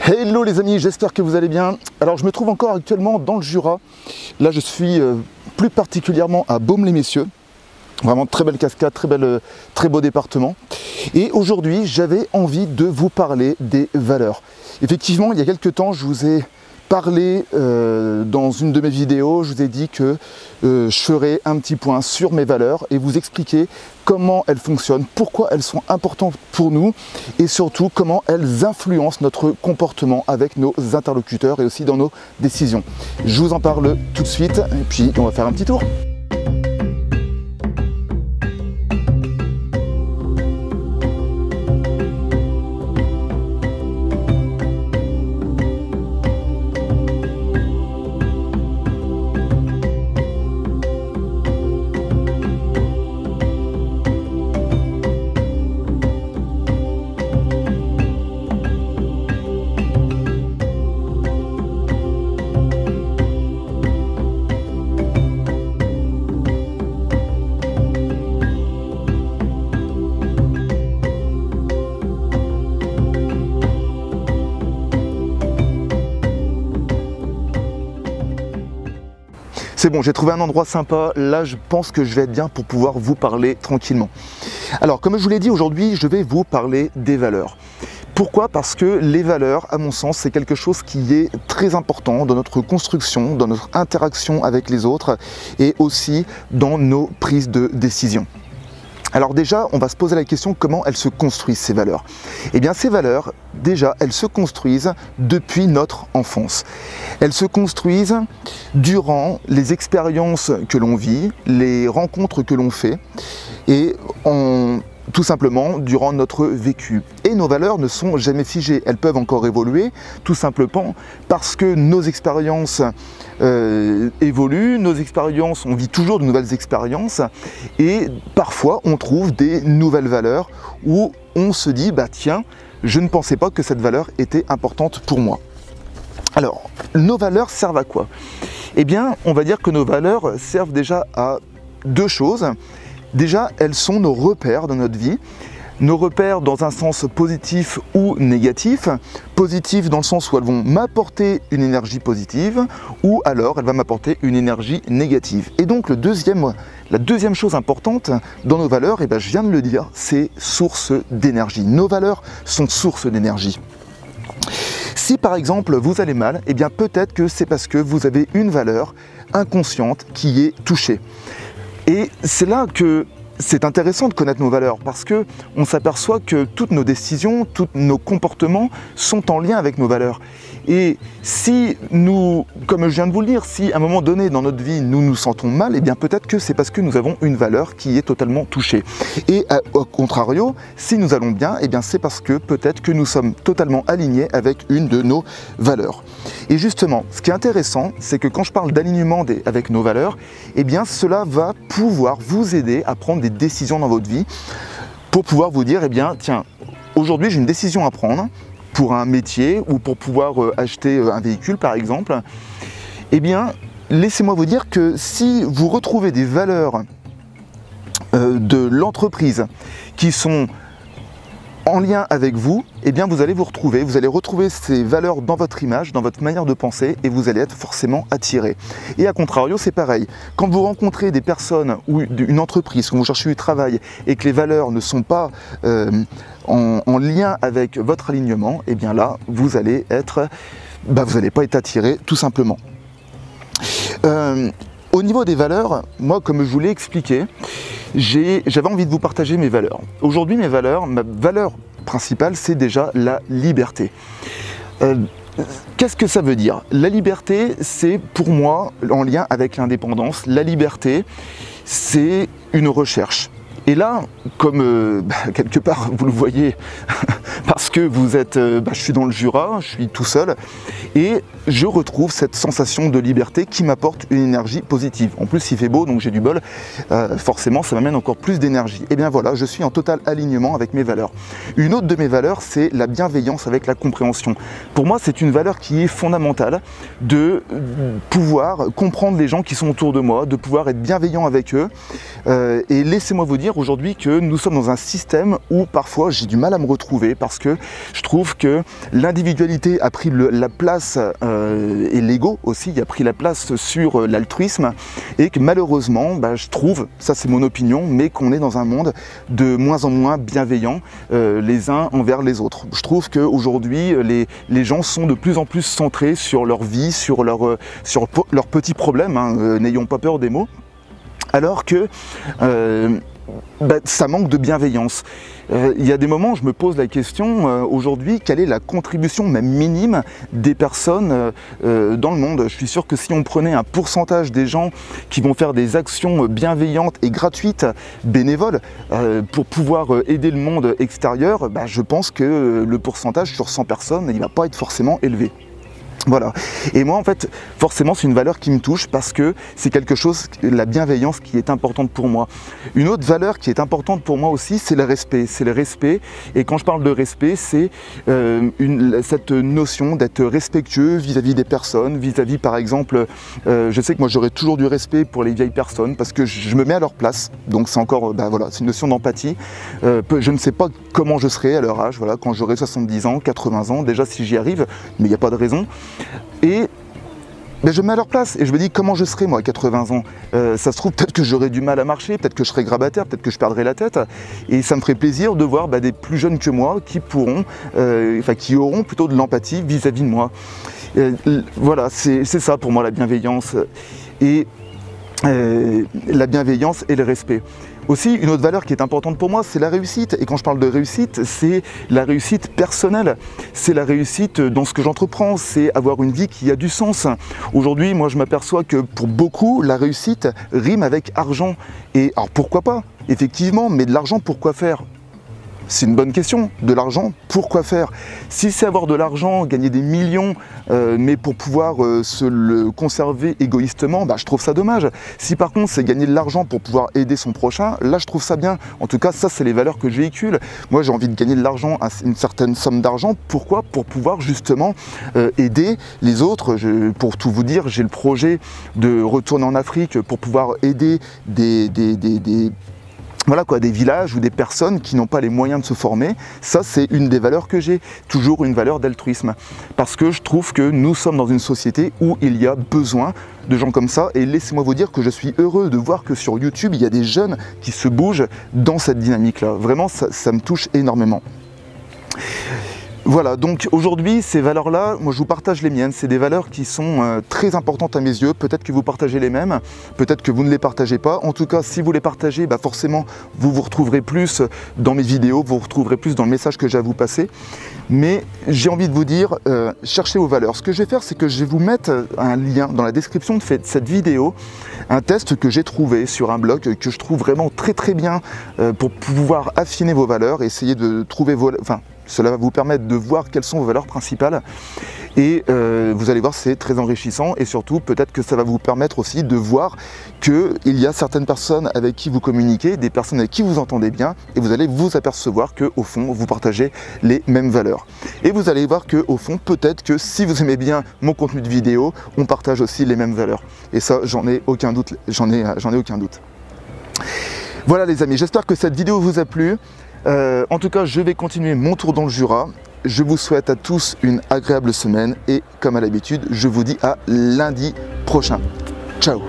Hello les amis, j'espère que vous allez bien. Alors je me trouve encore actuellement dans le Jura. Là je suis plus particulièrement à Baume-les-Messieurs. Vraiment très belle cascade, très beau département. Et aujourd'hui j'avais envie de vous parler des valeurs. Effectivement il y a quelques temps je vous ai parlé dans une de mes vidéos, je vous ai dit que je ferai un petit point sur mes valeurs et vous expliquer comment elles fonctionnent, pourquoi elles sont importantes pour nous et surtout comment elles influencent notre comportement avec nos interlocuteurs et aussi dans nos décisions. Je vous en parle tout de suite et puis on va faire un petit tour. C'est bon, j'ai trouvé un endroit sympa, là je pense que je vais être bien pour pouvoir vous parler tranquillement. Alors comme je vous l'ai dit, aujourd'hui je vais vous parler des valeurs. Pourquoi? Parce que les valeurs, à mon sens, c'est quelque chose qui est très important dans notre construction, dans notre interaction avec les autres et aussi dans nos prises de décision. Alors déjà, on va se poser la question comment elles se construisent ces valeurs. Eh bien ces valeurs, déjà, elles se construisent depuis notre enfance. Elles se construisent durant les expériences que l'on vit, les rencontres que l'on fait et tout simplement durant notre vécu. Et nos valeurs ne sont jamais figées, elles peuvent encore évoluer, tout simplement parce que nos expériences évoluent, nos expériences, on vit toujours de nouvelles expériences et parfois on trouve des nouvelles valeurs où on se dit bah tiens, je ne pensais pas que cette valeur était importante pour moi. Alors, nos valeurs servent à quoi? Eh bien, on va dire que nos valeurs servent déjà à deux choses. Déjà, elles sont nos repères dans notre vie, nos repères dans un sens positif ou négatif. Positif dans le sens où elles vont m'apporter une énergie positive ou alors elles vont m'apporter une énergie négative. Et donc la deuxième chose importante dans nos valeurs, et je viens de le dire, c'est source d'énergie. Nos valeurs sont source d'énergie. Si par exemple vous allez mal, eh bien peut-être que c'est parce que vous avez une valeur inconsciente qui est touchée. Et c'est là que c'est intéressant de connaître nos valeurs parce que on s'aperçoit que toutes nos décisions, tous nos comportements sont en lien avec nos valeurs. Et si nous, comme je viens de vous le dire, si à un moment donné dans notre vie nous nous sentons mal, eh bien peut-être que c'est parce que nous avons une valeur qui est totalement touchée. Et au contrario, si nous allons bien, eh bien c'est parce que peut-être que nous sommes totalement alignés avec une de nos valeurs. Et justement, ce qui est intéressant, c'est que quand je parle d'alignement avec nos valeurs, eh bien cela va pouvoir vous aider à prendre des décisions dans votre vie pour pouvoir vous dire, eh bien tiens, aujourd'hui j'ai une décision à prendre pour un métier ou pour pouvoir acheter un véhicule par exemple, eh bien laissez-moi vous dire que si vous retrouvez des valeurs de l'entreprise qui sont en lien avec vous, eh bien vous allez retrouver ces valeurs dans votre image, dans votre manière de penser et vous allez être forcément attiré. Et à contrario, c'est pareil. Quand vous rencontrez des personnes ou une entreprise, quand vous cherchez du travail et que les valeurs ne sont pas en lien avec votre alignement, eh bien là, vous n'allez pas être attiré tout simplement. Au niveau des valeurs, moi comme je vous l'ai expliqué, j'avais envie de vous partager mes valeurs. Aujourd'hui, ma valeur principale, c'est déjà la liberté. Qu'est-ce que ça veut dire? La liberté, c'est pour moi en lien avec l'indépendance. La liberté, c'est une recherche. Et là, comme quelque part vous le voyez, parce que vous êtes, je suis dans le Jura, je suis tout seul, et je retrouve cette sensation de liberté qui m'apporte une énergie positive. En plus, il fait beau, donc j'ai du bol, forcément ça m'amène encore plus d'énergie. Et bien voilà, je suis en total alignement avec mes valeurs. Une autre de mes valeurs, c'est la bienveillance avec la compréhension. Pour moi, c'est une valeur qui est fondamentale de pouvoir comprendre les gens qui sont autour de moi, de pouvoir être bienveillant avec eux. Et laissez-moi vous dire, dire aujourd'hui que nous sommes dans un système où parfois j'ai du mal à me retrouver parce que je trouve que l'individualité a pris la place et l'ego aussi a pris la place sur l'altruisme et que malheureusement, je trouve, ça c'est mon opinion, mais qu'on est dans un monde de moins en moins bienveillant les uns envers les autres. Je trouve qu'aujourd'hui, les gens sont de plus en plus centrés sur leur vie, sur leurs petits problèmes, hein, n'ayons pas peur des mots, alors que ça manque de bienveillance. Il y a des moments où je me pose la question, aujourd'hui, quelle est la contribution, même minime, des personnes dans le monde? Je suis sûr que si on prenait un pourcentage des gens qui vont faire des actions bienveillantes et gratuites, bénévoles, pour pouvoir aider le monde extérieur, je pense que le pourcentage sur 100 personnes, il ne va pas être forcément élevé. Voilà. Et moi, en fait, forcément, c'est une valeur qui me touche parce que c'est quelque chose, la bienveillance, qui est importante pour moi. Une autre valeur qui est importante pour moi aussi, c'est le respect. C'est le respect. Et quand je parle de respect, c'est cette notion d'être respectueux vis-à-vis des personnes, vis-à-vis, par exemple, je sais que moi, j'aurai toujours du respect pour les vieilles personnes parce que je me mets à leur place. Donc, c'est encore, voilà, c'est une notion d'empathie. Je ne sais pas comment je serai à leur âge, voilà, quand j'aurai 70 ans, 80 ans, déjà si j'y arrive, mais il n'y a pas de raison. Et je me mets à leur place et je me dis comment je serai moi à 80 ans. Ça se trouve peut-être que j'aurai du mal à marcher, peut-être que je serai grabataire, peut-être que je perdrai la tête. Et ça me ferait plaisir de voir des plus jeunes que moi qui pourront, qui auront plutôt de l'empathie vis-à-vis de moi. Voilà, c'est ça pour moi la bienveillance. Et la bienveillance et le respect. Aussi, une autre valeur qui est importante pour moi, c'est la réussite. Et quand je parle de réussite, c'est la réussite personnelle. C'est la réussite dans ce que j'entreprends, c'est avoir une vie qui a du sens. Aujourd'hui, moi, je m'aperçois que pour beaucoup, la réussite rime avec argent. Et alors, pourquoi pas? Effectivement, mais de l'argent, pourquoi faire? C'est une bonne question. De l'argent, pourquoi faire? Si c'est avoir de l'argent, gagner des millions, mais pour pouvoir se le conserver égoïstement, je trouve ça dommage. Si par contre c'est gagner de l'argent pour pouvoir aider son prochain, là je trouve ça bien. En tout cas, ça c'est les valeurs que je véhicule. Moi j'ai envie de gagner de l'argent, une certaine somme d'argent. Pourquoi? Pour pouvoir justement aider les autres. Pour tout vous dire, j'ai le projet de retourner en Afrique pour pouvoir aider des villages ou des personnes qui n'ont pas les moyens de se former. Ça, c'est une des valeurs que j'ai, toujours une valeur d'altruisme. Parce que je trouve que nous sommes dans une société où il y a besoin de gens comme ça. Et laissez-moi vous dire que je suis heureux de voir que sur YouTube, il y a des jeunes qui se bougent dans cette dynamique-là. Vraiment, ça me touche énormément. Voilà, donc aujourd'hui, ces valeurs-là, moi je vous partage les miennes. C'est des valeurs qui sont très importantes à mes yeux. Peut-être que vous partagez les mêmes, peut-être que vous ne les partagez pas. En tout cas, si vous les partagez, forcément, vous vous retrouverez plus dans mes vidéos, vous vous retrouverez plus dans le message que j'ai à vous passer. Mais j'ai envie de vous dire, cherchez vos valeurs. Ce que je vais faire, c'est que je vais vous mettre un lien dans la description de cette vidéo, un test que j'ai trouvé sur un blog, que je trouve vraiment très très bien pour pouvoir affiner vos valeurs, essayer de trouver vos... Cela va vous permettre de voir quelles sont vos valeurs principales et vous allez voir, c'est très enrichissant et surtout peut-être que ça va vous permettre aussi de voir qu'il y a certaines personnes avec qui vous communiquez, des personnes avec qui vous entendez bien et vous allez vous apercevoir qu'au fond vous partagez les mêmes valeurs. Et vous allez voir qu'au fond peut-être que si vous aimez bien mon contenu de vidéo, on partage aussi les mêmes valeurs. Et ça, j'en ai aucun doute, j'en ai aucun doute. Voilà les amis, j'espère que cette vidéo vous a plu. En tout cas, je vais continuer mon tour dans le Jura. Je vous souhaite à tous une agréable semaine et comme à l'habitude, je vous dis à lundi prochain. Ciao!